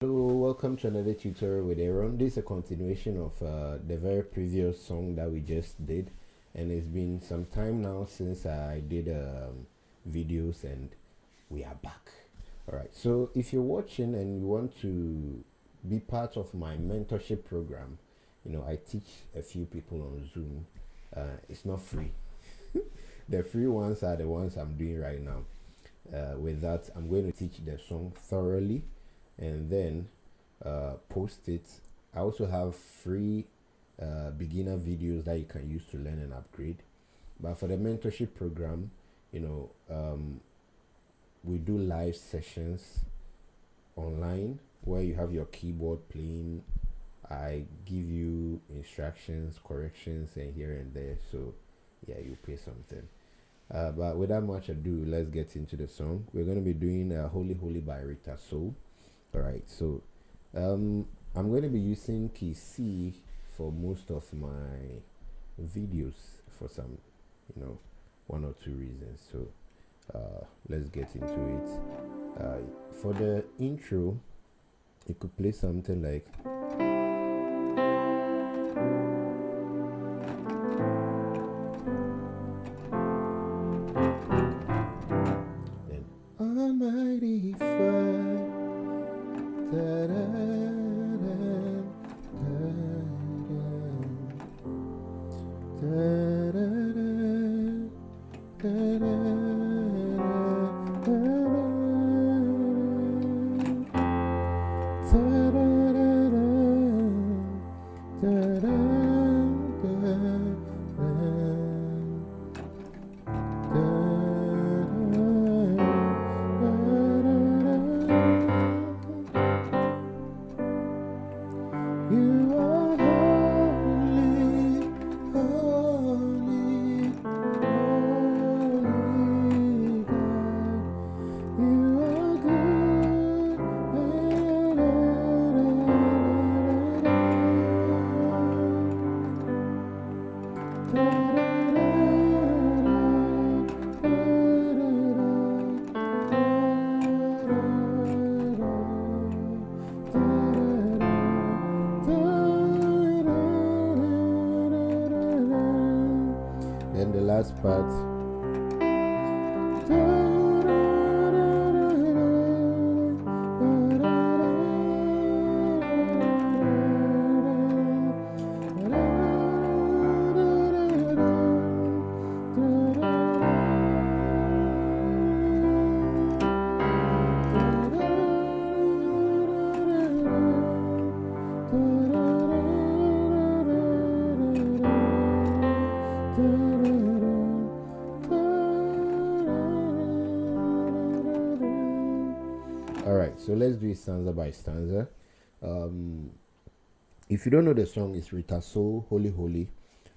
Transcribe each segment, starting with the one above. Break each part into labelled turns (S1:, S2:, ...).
S1: Hello, welcome to another tutorial with Aaron. This is a continuation of the very previous song that we just did, and it's been some time now since I did videos, and we are back. All right, so if you're watching and you want to be part of my mentorship program, I teach a few people on Zoom. It's not free. The free ones are the ones I'm doing right now. With that, I'm going to teach the song thoroughly and then post it. I also have free beginner videos that you can use to learn and upgrade. But for the mentorship program, we do live sessions online where you have your keyboard playing. I give you instructions, corrections, and here and there. So yeah, you pay something. But without much ado, let's get into the song. We're going to be doing Holy Holy by Rita. All right, so I'm going to be using key C for most of my videos for some, one or two reasons. So let's get into it. For the intro, you could play something like then Almighty Father. You are holy, holy, holy God. You are good. Then the last part. All right, so let's do it stanza by stanza. If you don't know the song, it's Rita Soul, Holy Holy.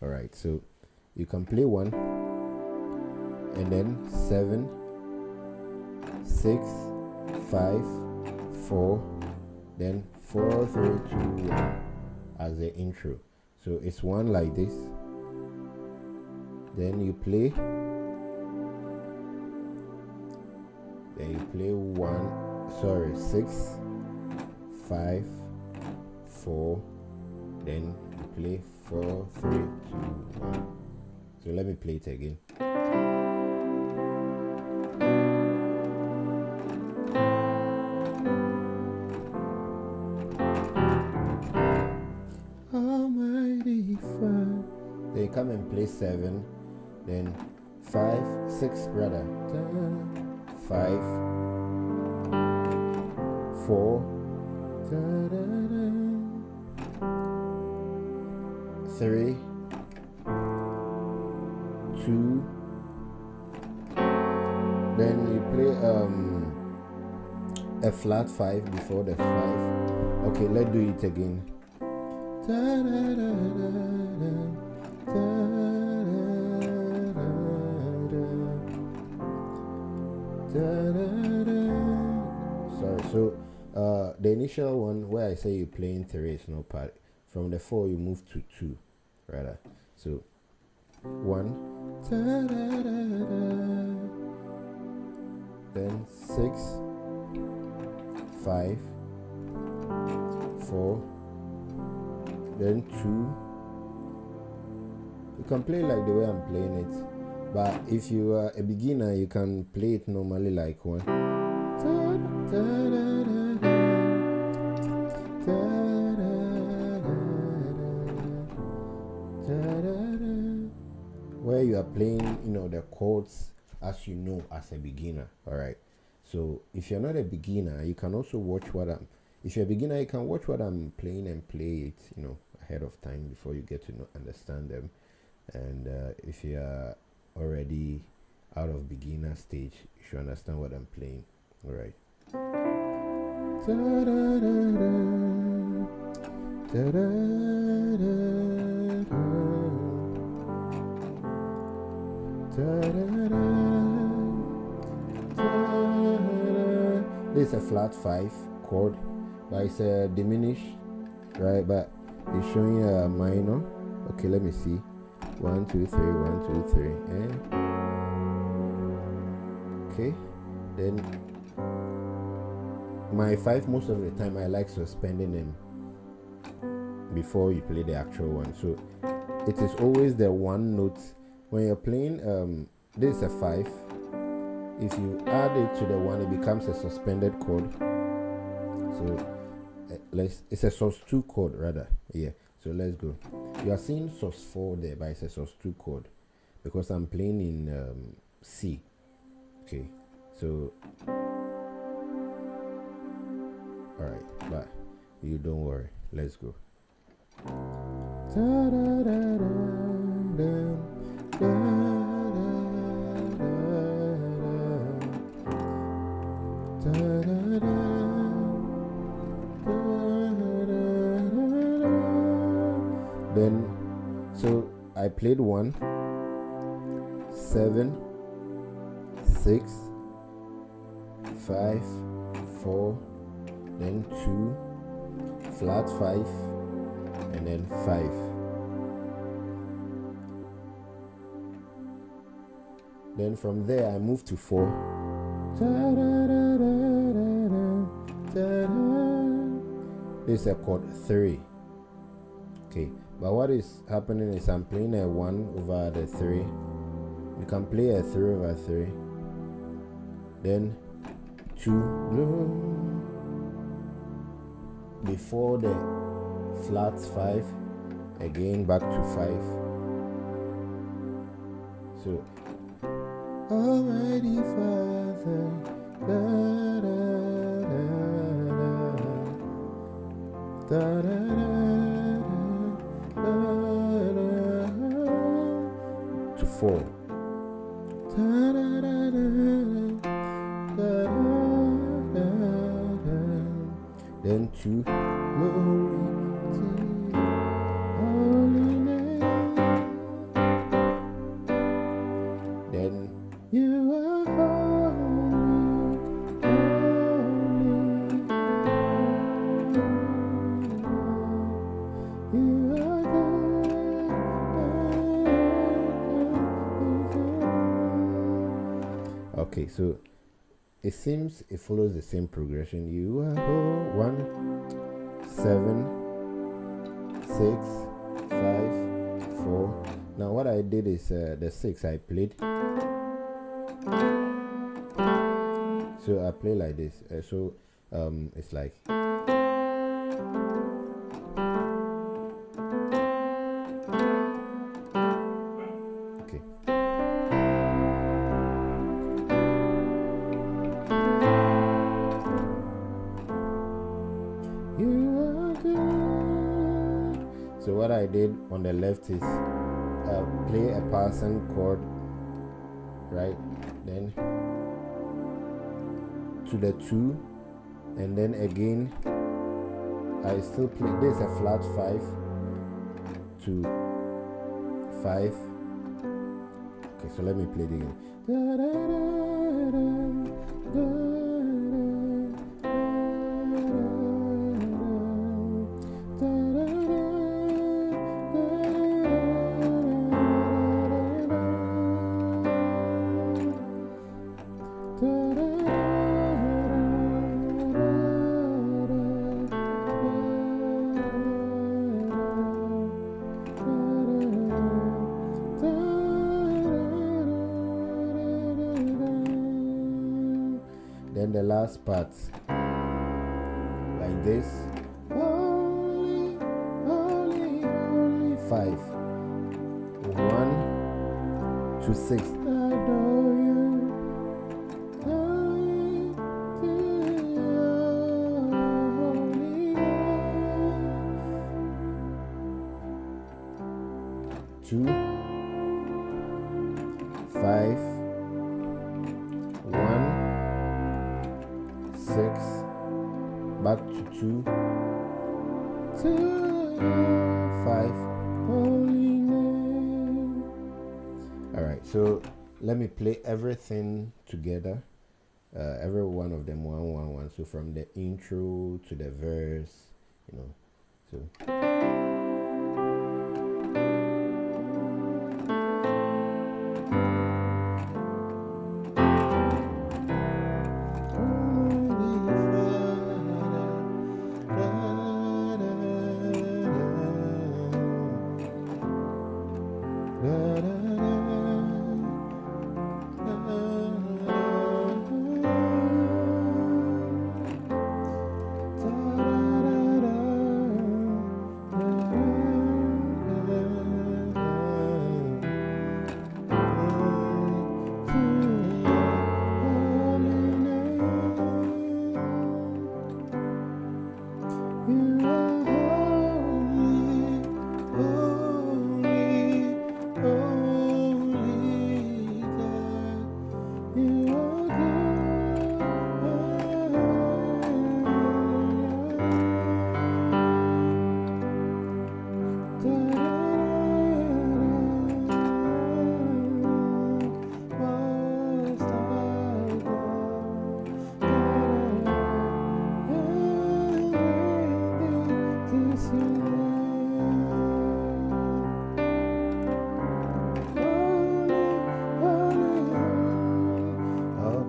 S1: All right, so you can play one and then 7, 6, 5, 4, then 4, 3, 2, 1 as the intro. So it's one like this. Then you play. Then you play 6, 5, 4. Then you play 4, 3, 2, 1. So let me play it again. Almighty Father. Then you come and play 7. Then 5, 6 rather. 5, 4, 3, 2. Then you play a flat 5 before the 5. Okay, let's do it again. Sorry, so the initial one where I say you're playing 3 is no part. From the 4 you move to 2 rather. So 1, then 6, 5, 4, then 2. You can play like the way I'm playing it, but if you are a beginner, you can play it normally like 1. Where you are playing, the chords as you know as a beginner. All right. So if you're not a beginner, you can also watch if you're a beginner, you can watch what I'm playing and play it, ahead of time before you get to understand them. And if you are already out of beginner stage, you should understand what I'm playing. All right. This is a flat 5 chord, but it's a diminished, right? But it's showing a minor. Okay, let me see. 1 2 3 1 2 3 okay, then my 5, most of the time I like suspending them before you play the actual one. So it is always the one note when you're playing. This is a 5. If you add it to the 1, it becomes a suspended chord. So it's a sus2 chord rather. Yeah. So let's go. You are seeing sus4 there, but it's a sus2 chord because I'm playing in C. Okay. So all right, but you don't worry. Let's go. Then, so I played 1, 7, 6, 5, 4, then 2, flat 5, and then 5. Then from there I move to 4. This is a chord 3. Okay, but what is happening is I'm playing a 1 over the 3. You can play a 3 over 3. Then 2 before the flat 5, again back to 5. So Almighty Father, da, da, da, da, da, da, da, to 4. Da, da, da, da, da, da, da, then 2, glory to holy name. Then you are holy, holy. You are God. Okay, so it seems it follows the same progression. You are 1, 7, 6, 5, 4. Now what I did is the 6 I played. So I play like this. It's like. Okay. You are good. So what I did on the left is play a passing chord, right? Then to the 2, and then again I still play. This a flat 5 to 5. Okay, so let me play it again. the last part like this. Holy, holy, holy. 5, 1 to 6. Adore you. 2, 5, 1, 6, back to 2, 5, holy name. All right, so let me play everything together, every one of them, one, one, one. So from the intro to the verse, so.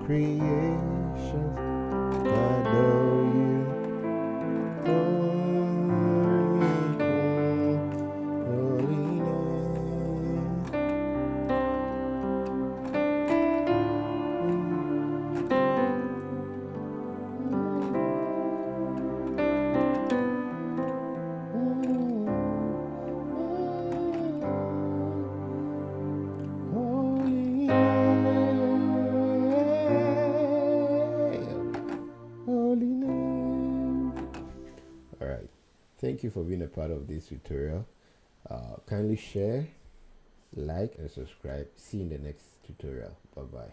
S1: Creations adore you. Holy name. Alright, thank you for being a part of this tutorial. Kindly share, like, and subscribe. See you in the next tutorial. Bye bye.